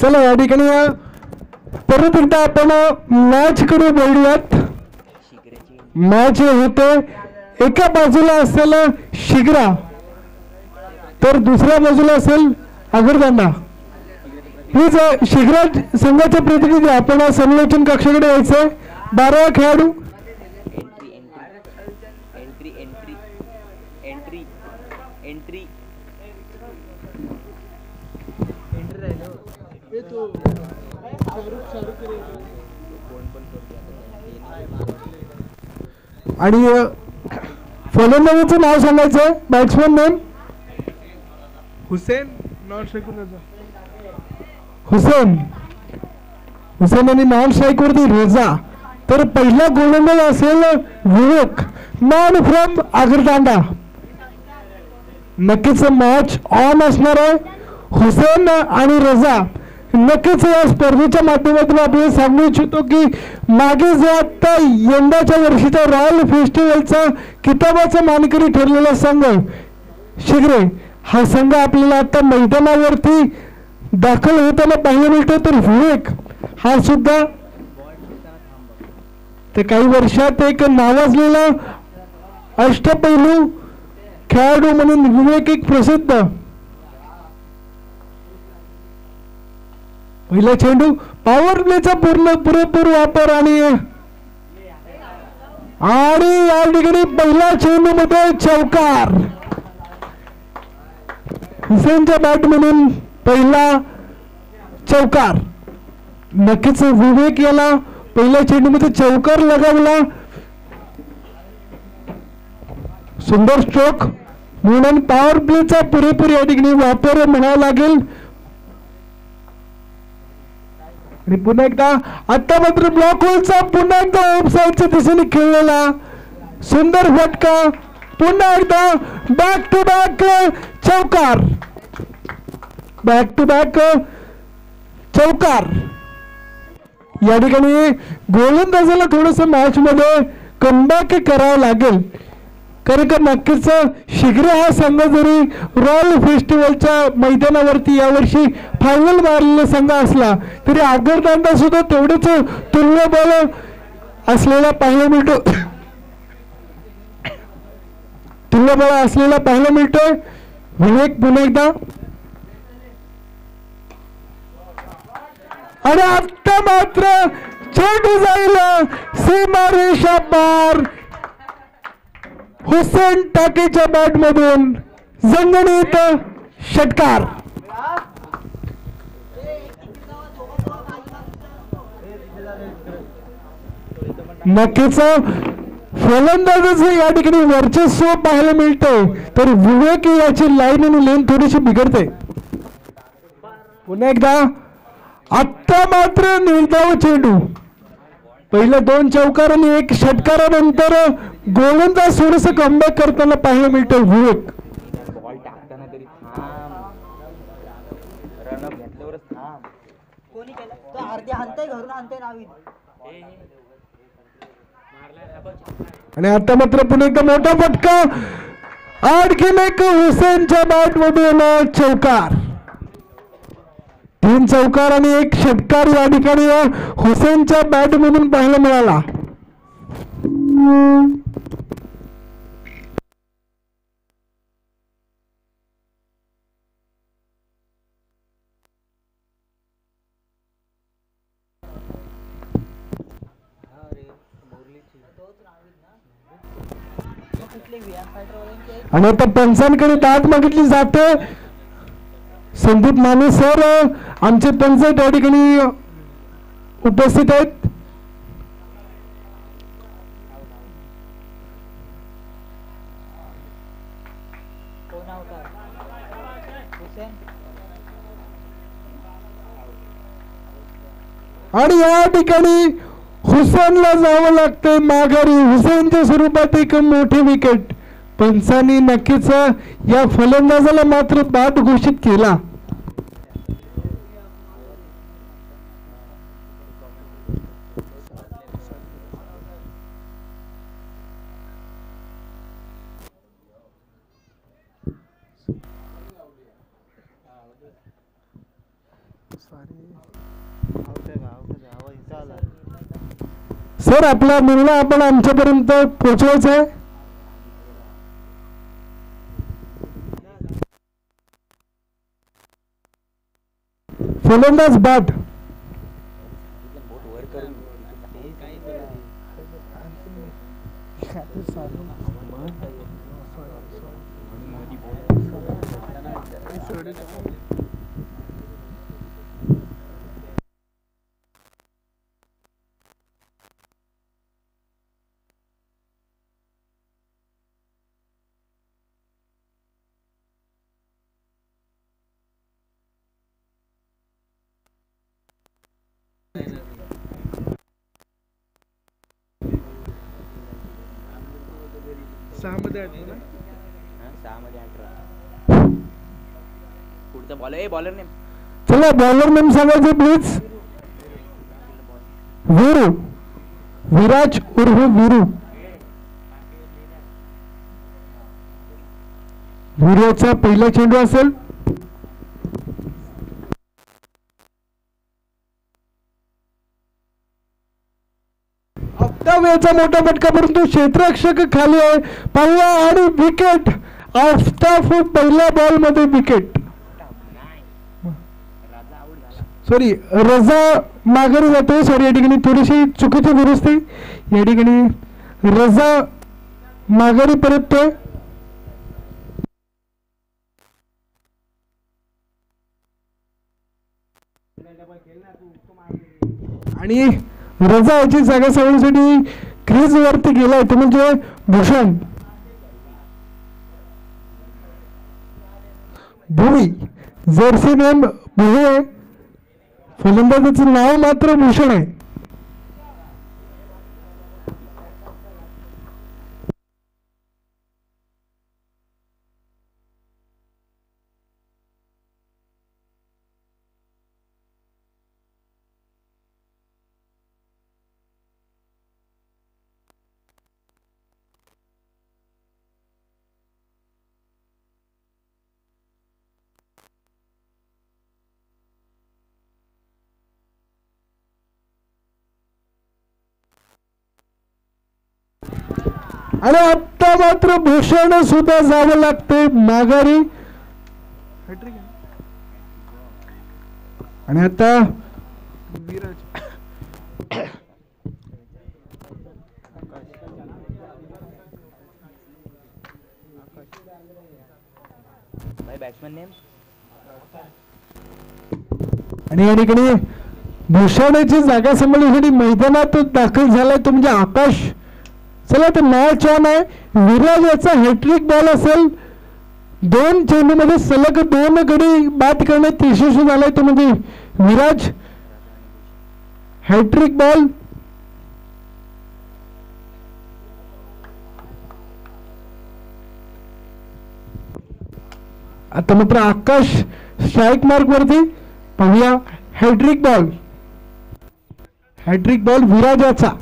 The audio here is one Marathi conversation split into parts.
चला या ठिकाणी परत एकदा आपण मॅच कडे बोलूयात. मॅच होते एका बाजूला असेल शिग्रा तर दुसऱ्या बाजूला असेल आगरदांडा. प्लीज शिग्रा संघाचे प्रतिनिधी आपण समालोचन कक्षाकडे यायचंय. 12 खेळाडू. आणि फलंदाजाचं नाव सांगायचं. Batsman name Hussain non strike Hussain. Hussain आणि नॉन स्ट्राईक वरती रेजा. तर पहिला गोलंदाज असेल विवेक मॅन फ्रॉम आगरतांडा. नक्कीच मॅच ऑन असणार आहे. हुसेन आणि रजा नक्कीच या स्पर्धेच्या माध्यमातून आपल्याला सांगू इच्छितो की मागे जो आता यंदाच्या वर्षीचा रॉयल फेस्टिवलचा किताबाचा मानकरी ठरलेला संघ शिग्रे हा संघ आपल्याला आता मैदानावरती दाखल होताना पाहायला मिळतो. तर विवेक हा सुद्धा ते काही वर्षात एक नावाजलेला अष्टपैलू खेळाडू म्हणून विवेक एक प्रसिद्ध. पहिला चेंडू पॉवर प्लेचा पुरेपूर वापर आणि या ठिकाणी पहिला चेंडू मध्ये चौकार. हुसेनच्या बॅट म्हणून पहिला चौकार. नक्कीच विवेक याला पहिल्या चेंडू मध्ये चौकार लगावला. सुंदर स्ट्रोक म्हणून पॉवर प्लेचा पुरेपूर या ठिकाणी वापर म्हणावा लागेल. आणि पुन्हा एकदा आता मात्र ब्लॉक होलचा पुन्हा एकदा ऑफसाईडच्या दिशेने खेळलेला सुंदर फटका. पुन्हा एकदा बॅक टू बॅक चौकार. बॅक टू बॅक चौकार. या ठिकाणी गोलंदाजाला थोडस मॅच मध्ये कमबॅक करावं लागेल. कारण का नक्कीच शिग्रे हा संघ जरी रॉयल फेस्टिवलच्या मैदानावरती यावर्षी फायनल मारलेला संघ असला तरी आगरतांडा सुद्धा तेवढेच तुल्यबळ असलेला पाहायला मिळतो. तुल्यबळ असलेला पाहायला मिळतोय. विवेक पुन्हा एकदा आणि आता मात्र चेंडू जाईल सीमारेषा पार. हुसेन टाकेच्या बॅट मधून झणझणीत षटकार. नक्कीच फलंदाजाचं या ठिकाणी वर्चस्व पाहायला मिळतंय. तर विवेक याची लाईन आणि लेन थोडीशी बिघडते. पुन्हा एकदा आत्ता मात्र निर्धाव चेंडू. पहिल्या 2 चौकार आणि 1 षटकारानंतर गोलंदाज थोडस कमबॅक करताना पाहायला मिळतो विवेक. आणि आता मात्र पुन्हा एकदा मोठा फटका. आणखीन एक हुसेनच्या बॅट मधून चौकार. 3 चौकार आणि 1 षटकार या ठिकाणी हुसेनच्या बॅट मधून पाहायला मिळाला. आणि आता पंचांकडे दाद मागितली जाते. संदीप माने सर आमचे पंच त्या ठिकाणी उपस्थित आहेत. आणि या ठिकाणी हुसेनला जावं लागतंय माघारी. हुसेनच्या स्वरूपात एक मोठी विकेट. पंचांनी नक्कीच या फलंदाजाला मात्र बाद घोषित केला. सर आपला निर्णय आपण आमच्यापर्यंत पोहोचवायचा आहे. फलंदाज बाट. चला बॉलर नेम सांगायचं प्लीज. वीरू, विराज उर्फ वीरू. वीरूचा पहिला चेंडू असेल. वेळचा मोठा फटका परंतु क्षेत्ररक्षक खाली आहे. पाहिला आणि विकेट. आफ्ताब पहिल्या बॉल मध्ये विकेट. सॉरी रजा माघारी जातोय. सॉरी या ठिकाणी थोडीशी चुकीची दुरुस्ती. या ठिकाणी रजा माघारी परततोय. आणि रजा याची जागा सोडण्यासाठी क्रीज वरती गेलाय तो म्हणजे भूषण. भुवी जर्सी नेम भुवी आहे. फलंदाजाचं नाव मात्र भूषण आहे. आणि आता मात्र भूषण सुद्धा जावं लागते माघारी. आणि आता आणि या ठिकाणी भूषणाची जागा सांभाळण्यासाठी मैदानात दाखल झालाय तो म्हणजे आकाश. चला तर मॅच ऑन आहे. विराज याचा हॅट्रिक बॉल असेल. 2 चेंडूमध्ये सलग 2 गडी बाद करण्यात यशस्वी झालाय तो म्हणजे विराज. Hat trick ball. आता मात्र आकाश स्ट्राईक मार्क वरती. पाहूया hat trick ball. Hat trick ball Viraj याचा.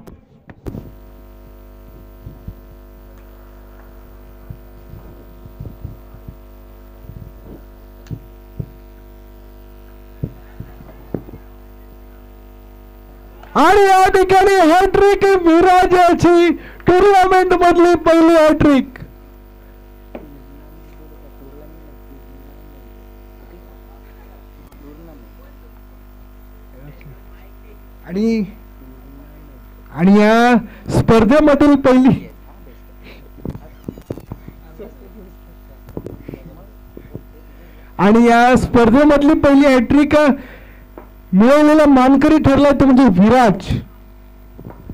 आणि या ठिकाणी हॅट्रिक विराज याची टुर्नामेंट मधली पहिली हॅट्रिक. आणि या स्पर्धेमधील पहिली स्पर्धेमधली पहिली हॅट्रिक मिळवलेला मानकरी ठरलाय तो म्हणजे विराज.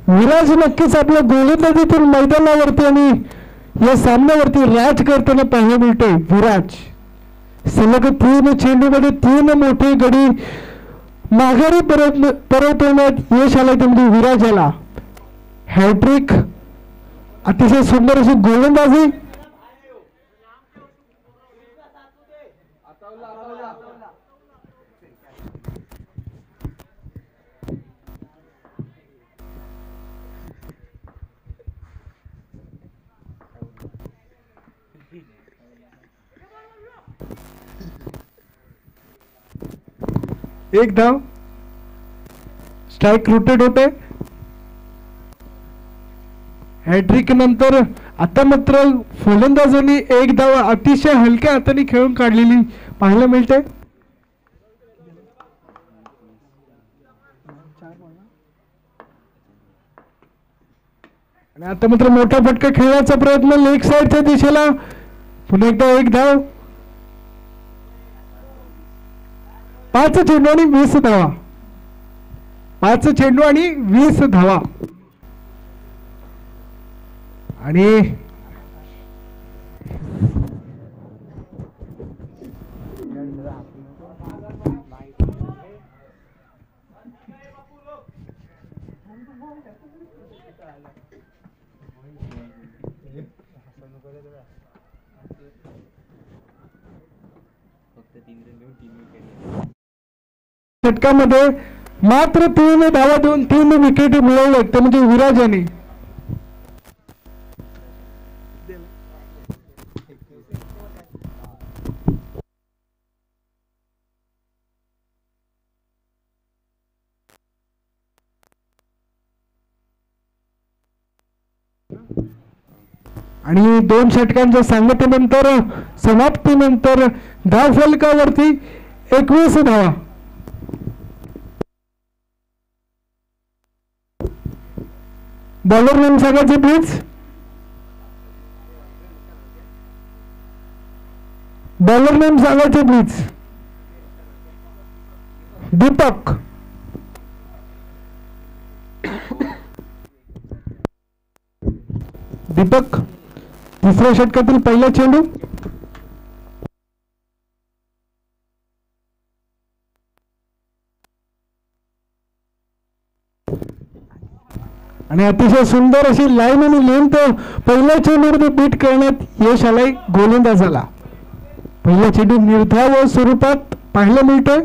विराज नक्कीच आपल्या गोलंदाजीतून देखील मैदानावरती आणि या सामन्यावरती राज करताना पाहायला मिळतोय. विराज सलग 3 चेंडूमध्ये 3 मोठे गडी माघारी परतवण्यात यश आलंय ते म्हणजे विराज याला. हॅट्रिक. अतिशय सुंदर अशी गोलंदाजी. एक धाव. स्ट्राइक रोटेट होते. हॅट्रिक नंतर आता मात्र फलंदाजांनी एक धाव अतिशय हलक्या हाताने खेळून काढलेली पाहायला मिळते. आणि आता मात्र मोठा फटका खेळण्याचा प्रयत्न लेग साइडच्या दिशेला. पुन्हा एकदा एक धाव. 5 चेंडू आणि 20 धावा. 5 चेंडू आणि 20 धावा. आणि षटकामध्ये मात्र 3 धावा देऊन 3 विकेट मिळवले ते म्हणजे विराज यांनी. आणि 2 षटकांच्या सांगतेनंतर समाप्तीनंतर धाव फलकावरती 21 धावा. बॉलर नेम सांगायचे प्लीज. बॉलर नेम सांगायचे प्लीज. दीपक. दीपक तिसऱ्या षटकातील पहिला चेंडू. आणि अतिशय सुंदर अशी लाईन आणि लेंथ पहिल्या चेंडूमध्ये बीट करण्यात यश आलंय गोलंदाजाला. पहिला चेंडू निर्धाव स्वरूपात पाहायला मिळतोय.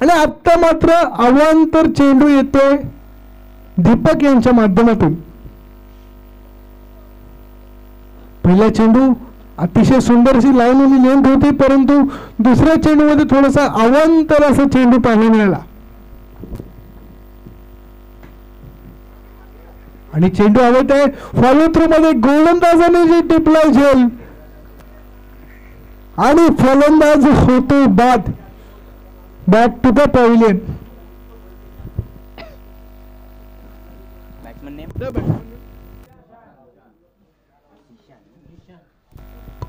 आणि आता मात्र अवांतर चेंडू येतोय दीपक यांच्या माध्यमातून. पहिला चेंडू अतिशय सुंदर अशी लाईन आणि लेंथ होती, परंतु दुसऱ्या चेंडूमध्ये थोडासा अवांतर असा चेंडू पाहायला मिळाला. आणि चेंडू हवेत आहे. फॉलो थ्रू मध्ये गोलंदाजाने जे टिपलाय झेल आणि फलंदाज होतो बाद. Back to the pavilion.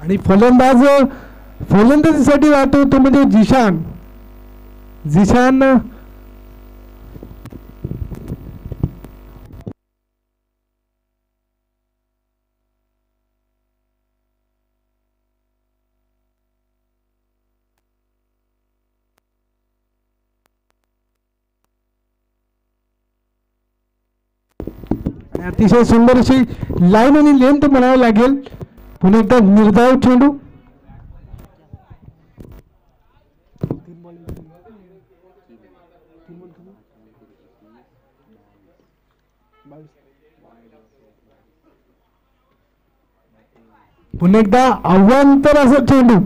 आणि फलंदाजीसाठी राहतो तो म्हणजे जिशान. जिशान अतिशय सुंदर अशी लाईन आणि लेंथ म्हणावं लागेल. पुन्हा एकदा निर्धाव चेंडू. पुन्हा एकदा अवांतर असा चेंडू.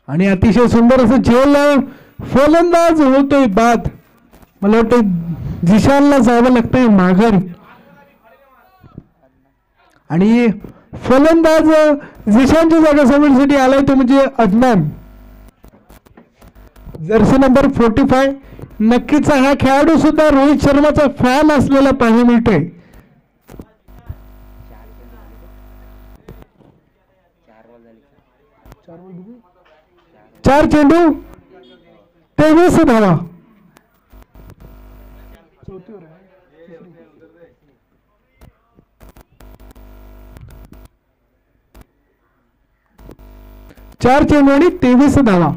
आणि अतिशय सुंदर असं झेल. फलंदाज होतोय बाद. मला वाटतं जिशानला जावं लागतंय माघारी. आणि फलंदाज जिशानची जागा सोडण्यासाठी आलाय तो म्हणजे अदनान. Jersey number 45. नक्कीच हा खेळाडू सुद्धा रोहित शर्माचा फॅन असलेला पाहायला मिळतोय. 4 चेंडू 23 धावा. चार चेंडू आणि 23 धावा.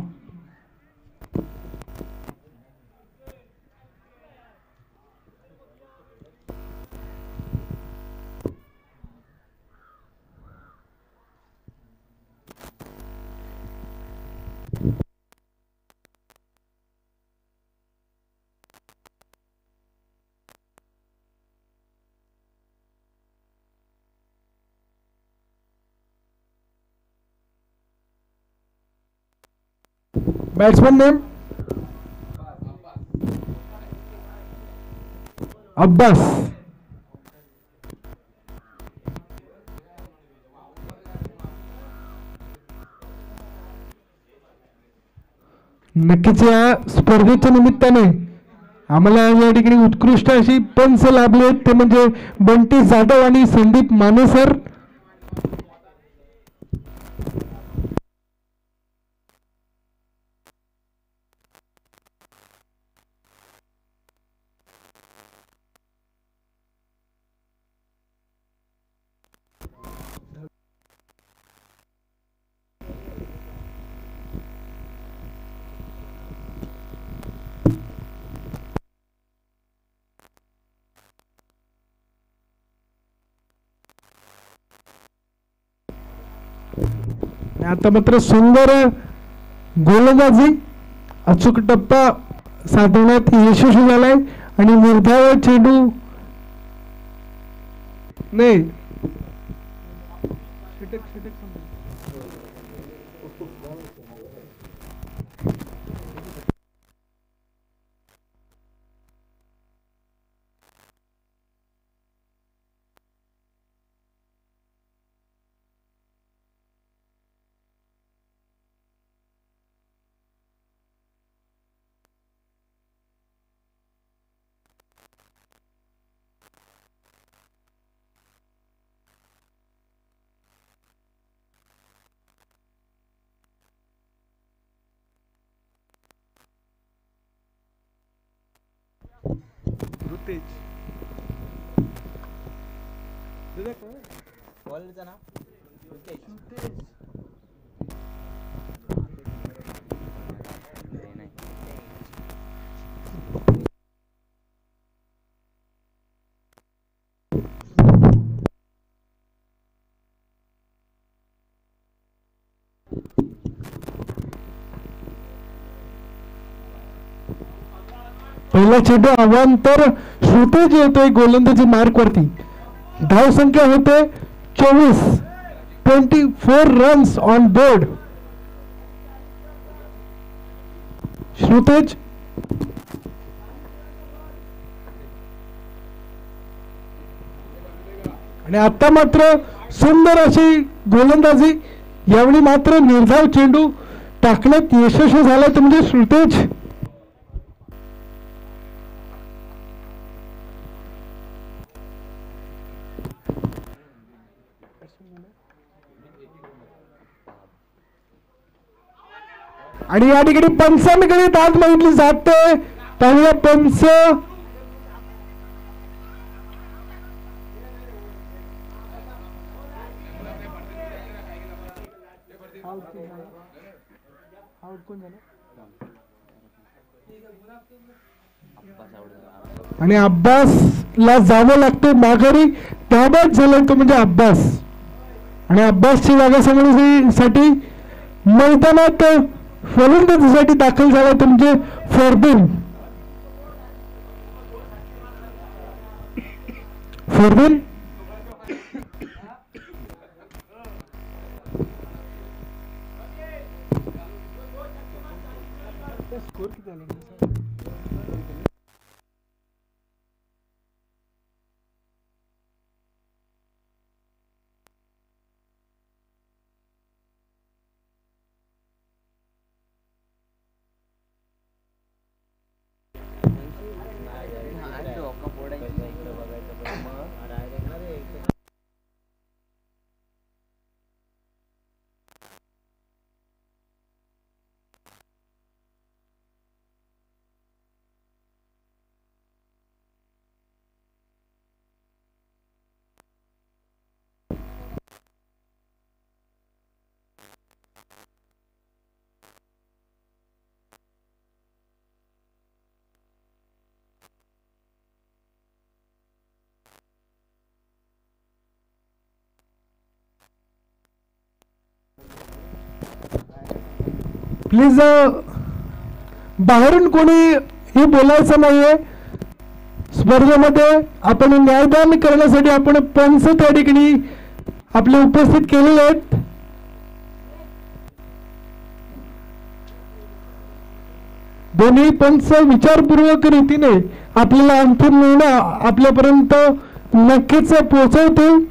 Batsman name Abbas. नक्कीच या स्पर्धेच्या निमित्ताने आम्हाला या ठिकाणी उत्कृष्ट अशी पंच लाभले आहेत, ते म्हणजे बंटी जाधव आणि संदीप माने सर. आता मात्र सुंदर गोलंदाजी, अचूक टप्पा साधण्यात यशस्वी झालाय आणि निर्धाव चेंडू नाही. पहिला चेंडू अवांतर श्रुतेज येतोय गोलंदाजी मार्क वरती. धाव संख्या होते 24. 24 रन्स ऑन बोर्ड. श्रुतेज आणि आता मात्र सुंदर अशी गोलंदाजी, यावेळी मात्र निर्धाव चेंडू टाकण्यात यशस्वी झाला ते म्हणजे श्रुतेज. आणि या ठिकाणी पंचांकडे दाद मागितली जाते. पहिला पंच आणि अब्बासला जावं लागतं माघारी. त्याबाद झाला तो म्हणजे अब्बास. आणि अब्बासची जागा समजण्यासाठी मैदानात फलंदाजीसाठी दाखल झाला तो म्हणजे फरदीन. फरदीन स्कोर किती आला? प्लीज बाहेरून कोणी बोलायचं नाहीये. स्पर्धेमध्ये आपण न्यायदान करण्यासाठी आपण पंच त्या ठिकाणी आपले उपस्थित केलेले आहेत. दोन्ही पंच विचारपूर्वक रीतीने आपल्याला अंतिम निर्णय आपल्यापर्यंत नक्कीच पोहोचवतील.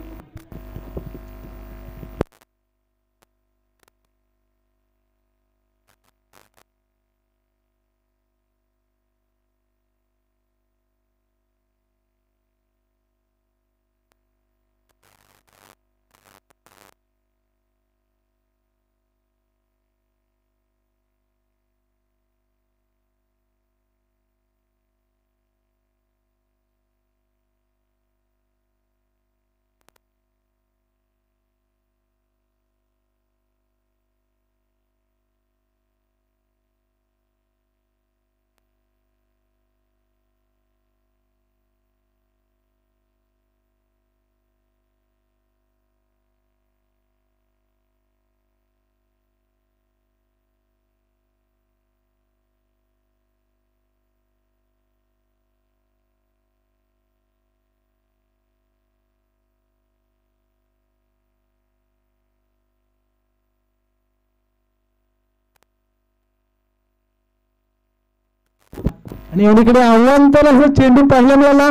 आणि अलीकडे आव्हानपर असं चेंडू पाहायला मिळाला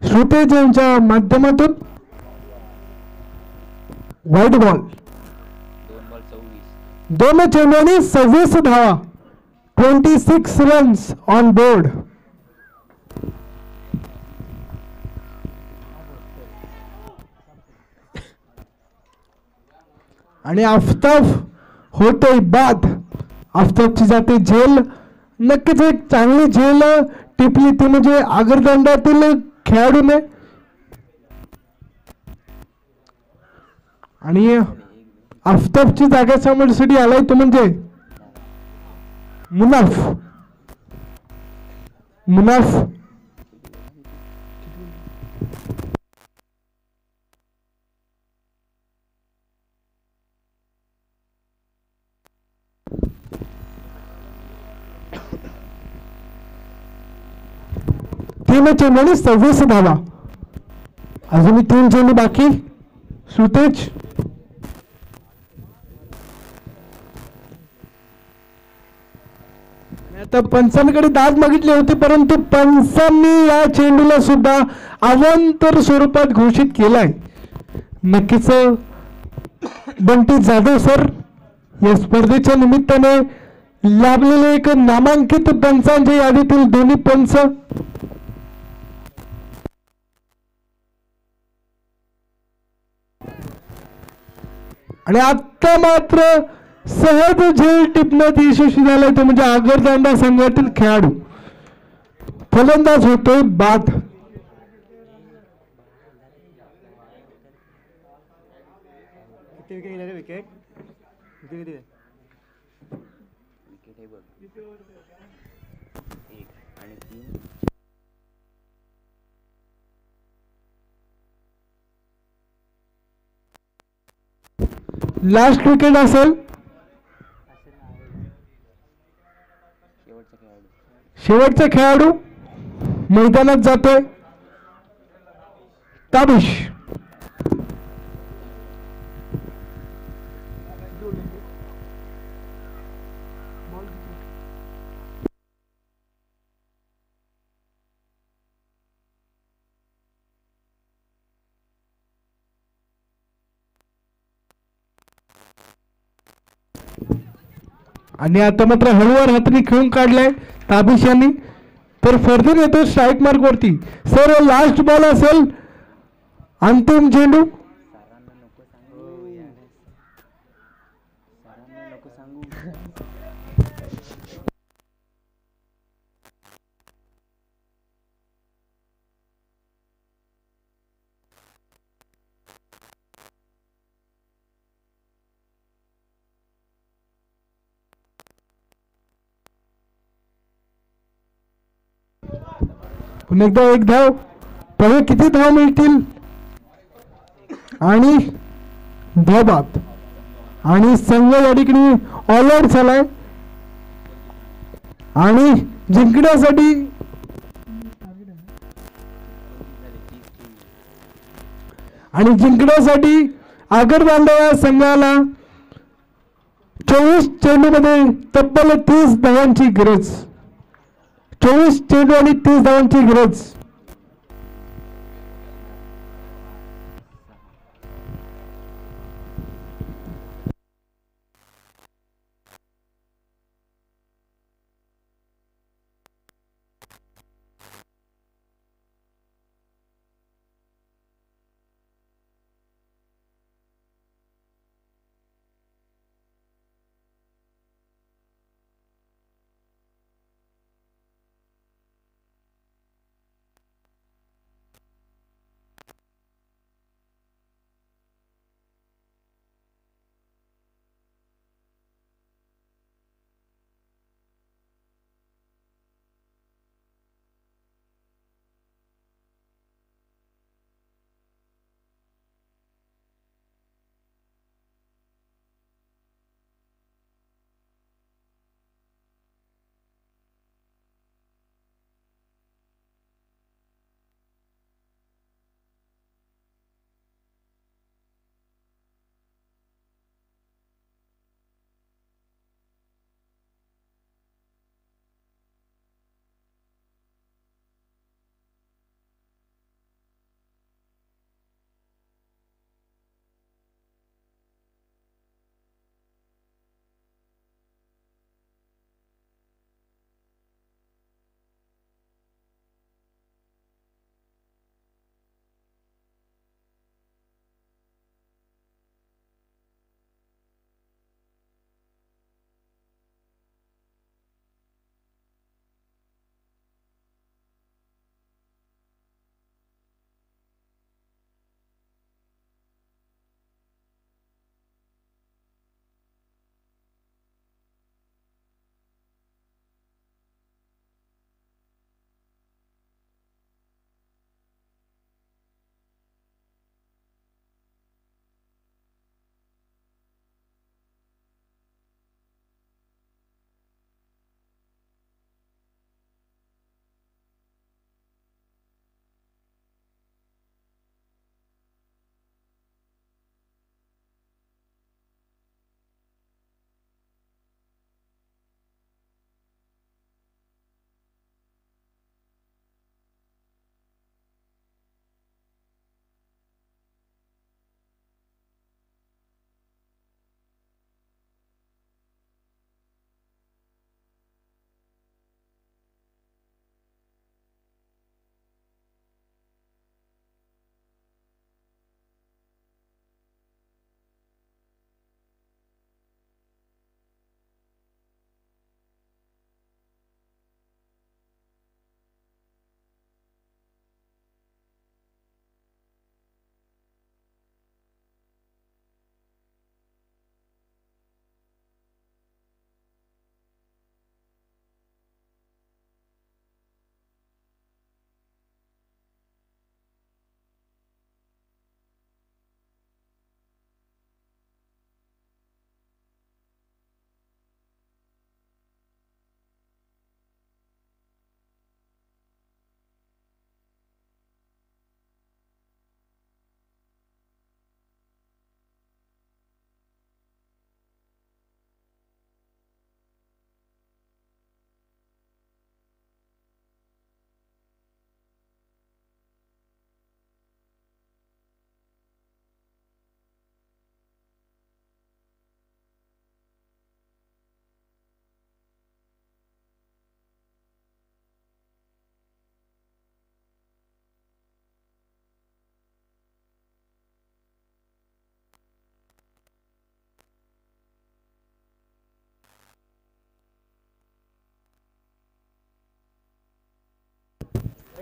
श्रुतेज यांच्या माध्यमातून. व्हाईट बॉल, 2 चेंडूंनी 26 धावा, 26 रन्स ऑन बोर्ड. आणि आफताब होतोय बाद. आफताबची जाते झेल. नक्कीच एक चांगली झेल टिपली ती म्हणजे आगरदांडातील खेळाडूने. आणि आफताबची जागा सांभाळण्यासाठी आलाय तो म्हणजे मुनाफ. मुनाफ तीन चेंडूंनी 26 धावा. अजूनही 3 चेंडू बाकी. सुतेज आता पंचांकडे दाद मागितले होते परंतु पंचांनी या चेंडूला सुद्धा अवांतर स्वरूपात घोषित केलाय. नक्कीच बंटी जाधव सर या स्पर्धेच्या निमित्ताने लाभलेले एक नामांकित पंचांच्या यादीतील दोन्ही पंच. आणि आता मात्र सहज झेल टिपण्यात यशस्वी झालाय तो म्हणजे आगरदांडा संघातील खेळाडू. फलंदाज होतोय बाद. लास्ट विकेट असेल. शेवटचा खेळाडू मैदानात जातोय ताबिश. आणि आता मात्र हळूवार हाताने खेळून काढलाय ताबिश यांनी. तर फर्दर येतो स्ट्राईक मार्क वरती. सर लास्ट बॉल असेल, अंतिम चेंडू. पुन्हा एकदा एक धाव. पहिले किती धाव मिळतील आणि धावबाद. आणि संघ या ठिकाणी ऑल आउट झालाय आणि जिंकण्यासाठी आगरदांडा या संघाला 24 चेंडूमध्ये तब्बल 30 धावांची गरज. 24 चेंडू आणि 30 धावांची गरज.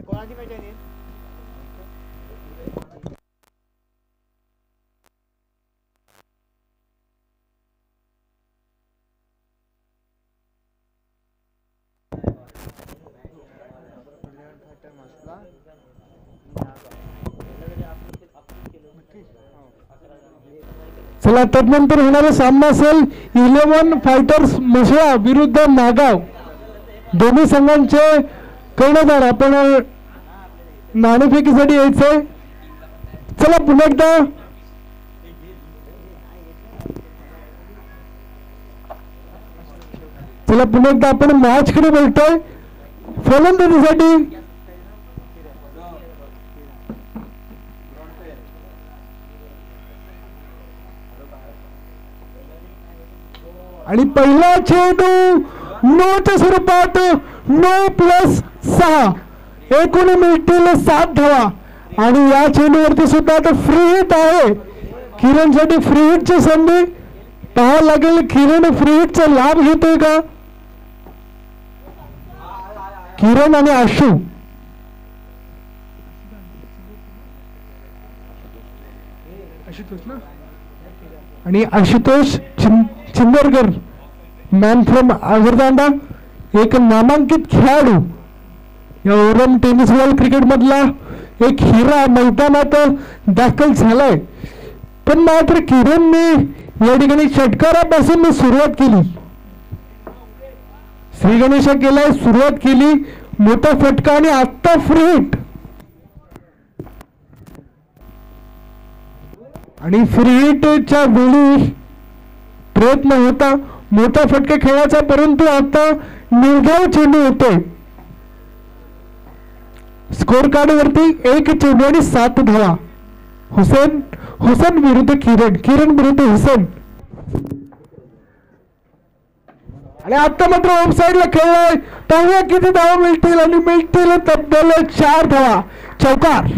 कोणाची मॅच आहे? चला तदनंतर होणारा सामना असेल 11 फायटर्स म्हसळा विरुद्ध नागाव. दोन्ही संघांचे कर्णधार आपण नाणेफेकीसाठी यायचंय. चला पुन्हा एकदा चला पुन्हा एकदा आपण मॅच कडे बोलतोय. फलंदाजीसाठी आणि पहिला चेंडू नोच्या स्वरूपात 9+6 एकूण मिळतील 7 धावा. आणि या चेंडूवरती सुद्धा आता फ्री हिट आहे. किरणसाठी फ्री हिटची संधी पाहावं लागेल. किरण फ्री हिटचा लाभ घेतोय का? किरण आणि आशू आणि आशुतोष चिंदरकर मॅन फ्रॉम आगरतांडा एक नामांकित खेळाडू. या ओरम टेनिस बॉल क्रिकेट मधला एक हिरा मैदानात दाखल झालाय. पण मात्र किरणने या ठिकाणी षटकारापासून सुरुवात केली. श्री गणेशा केलाय, सुरुवात केली, मोठा फटका आणि आत्ता फ्री हिट. आणि फ्री हिटच्या वेळी प्रयत्न होता मोठा फटका खेळायचा, परंतु आता निर्धाव चेंडू होतोय. स्कोर कार्ड वरती 1 चेंडू आणि 7 धावा. हुसेन विरुद्ध किरण विरुद्ध हुसेन. आणि आता मात्र ऑफ साइडला खेळलाय. तेव्हा किती धावा मिळतील? आणि मिळतील तब्बल 4 धावा. चौकार.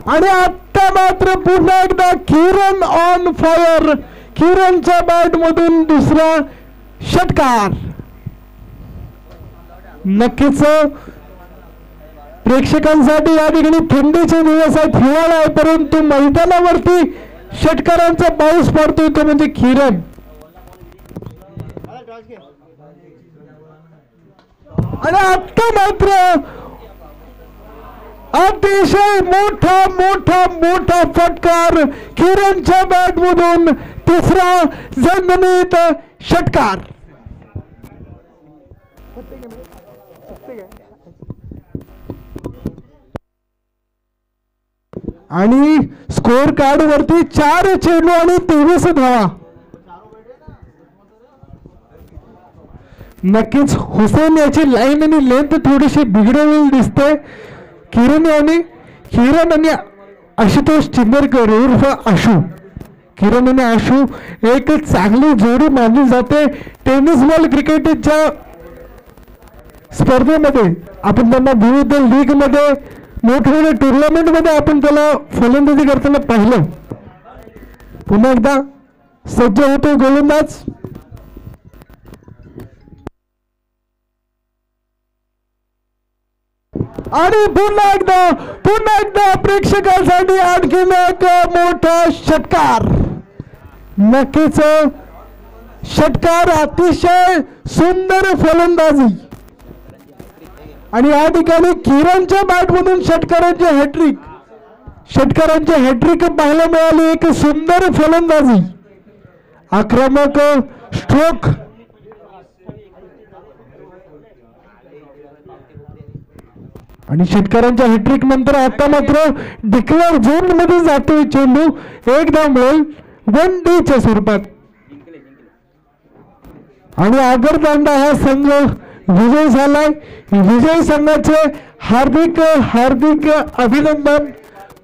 आणि आता मात्र पुन्हा एकदा किरण ऑन फायर. किरणच्या बॅट मधून दुसरा षटकार. नक्कीच प्रेक्षकांसाठी या ठिकाणी थंडीचे दिवस आहेत, हिवाळा आहे, परंतु मैदानावरती षटकारांचा पाऊस पडतोय तो म्हणजे किरण. आणि आता मात्र अतिशय मोठा फटकार. किरणच्या बॅट मधून तिसरा झणझणीत षटकार. आणि स्कोर कार्ड वरती 4 चेंडू आणि 23 धावा. नक्कीच हुसेन याची लाईन आणि लेंथ थोडीशी बिघडलेली दिसते. किरण आणि आशुतोष चिंदरकर उर्फ आशू. किरण आणि आशू एक चांगली जोडी मानली जाते टेनिस बॉल क्रिकेटच्या स्पर्धेमध्ये. आपण त्यांना विविध लीग मध्ये मोठमोठ्या टुर्नामेंट मध्ये आपण त्याला फलंदाजी करताना पाहिलं. पुन्हा एकदा सज्ज होतो गोलंदाज. आणि पुन्हा एकदा प्रेक्षकांसाठी आणखीन एक मोठा षटकार. नक्कीच षटकार, अतिशय सुंदर फलंदाजी. आणि या ठिकाणी किरणच्या बॅटमधून षटकारांची हॅट्रिक पाहायला मिळाली. एक सुंदर फलंदाजी, आक्रमक स्ट्रोक. आणि षटकारांच्या हॅट्रिक नंतर आता मात्र डिक्लेअर झोन मध्ये जातोय चेंडू. एक धाव मिळेल 1D स्वरूपात. आणि आगरतांडा हा संघ विजय झालाय. विजयी संघाचे हार्दिक अभिनंदन.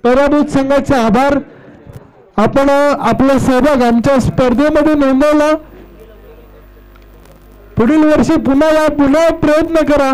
पराभूत संघाचे आभार. आपण आपला सहभाग आमच्या स्पर्धेमध्ये नोंदवला. पुढील वर्षी पुन्हा प्रयत्न करा.